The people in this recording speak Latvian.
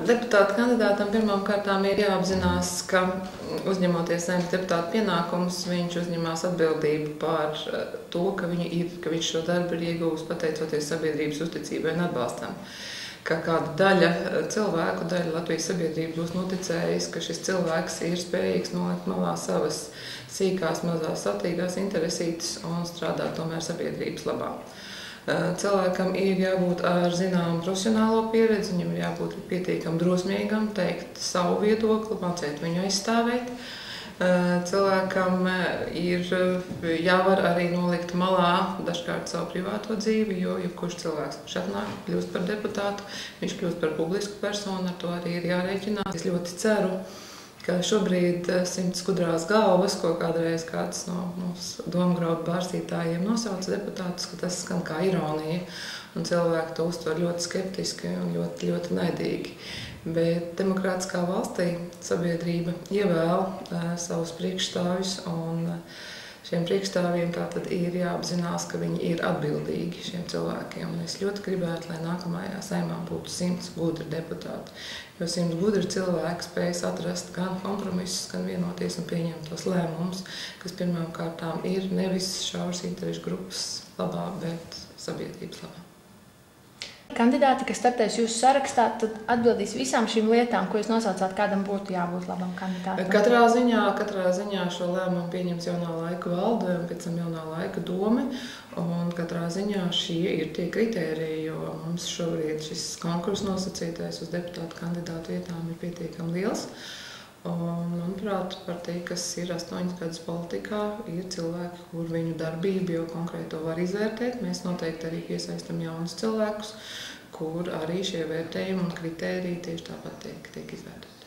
Deputāta kandidātam pirmām kārtām ir jāapzinās, ka uzņemoties Saeimas deputāta pienākumus, viņš uzņemās atbildību par to, ka viņš šo darbu ir ieguvis pateicoties sabiedrības uzticībai un atbalstam. Ka kāda daļa cilvēku, daļa Latvijas sabiedrības būs noticējusi, ka šis cilvēks ir spējīgs nolikt malā savas sīkās, mazās, satīgās interesītes un strādāt tomēr sabiedrības labā. Cilvēkam ir jābūt ar zināmu profesionālo pieredzi, viņam ir jābūt pietiekami drosmīgam, teikt savu viedokli, mācīt viņu aizstāvēt. Cilvēkam ir jāvar arī nolikt malā dažkārt savu privāto dzīvi, jo jebkurš cilvēks, kurš atnāk, kļūst par deputātu, viņš kļūst par publisku personu, ar to arī ir jārēķinās. Es ļoti ceru, ka šobrīd 100 skudrās galvas, ko kādreiz kāds no mūsu domgraudu bārstītājiem nosauca deputātus, ka tas skan kā ironija, un cilvēki to uztver ļoti skeptiski un ļoti, ļoti naidīgi. Bet demokrātiskā valstī sabiedrība ievēl savus priekšstāvjus, un šiem priekšstāvjiem tātad ir jāapzinās, ka viņi ir atbildīgi šiem cilvēkiem. Un es ļoti gribētu, lai nākamajā Saeimā būtu 100 gudri deputāti, jo 100 gudri cilvēki spējas atrast gan kompromisus, gan vienoties un pieņemt tos lēmumus, kas pirmām kārtām ir nevis šauras interešu grupas labā, bet sabiedrības labā. Kandidāti, kas startēs jūsu sarakstā, tad atbildīs visām šīm lietām, ko jūs nosaucāt, kādam būtu jābūt labam kandidātam? Katrā ziņā šo lēmumu pieņems jaunā laika valde un pēc tam jaunā laika dome. Un katrā ziņā šie ir tie kritēriji, jo mums šobrīd šis konkurss nosacītais uz deputātu kandidātu vietām ir pietiekami liels. Un, manuprāt, partija, kas ir 8 gadus politikā, ir cilvēki, kur viņu darbību jau konkrēti to var izvērtēt. Mēs noteikti arī piesaistam jaunus cilvēkus, kur arī šie vērtējumi un kritēriji tieši tāpat tiek izvērtēti.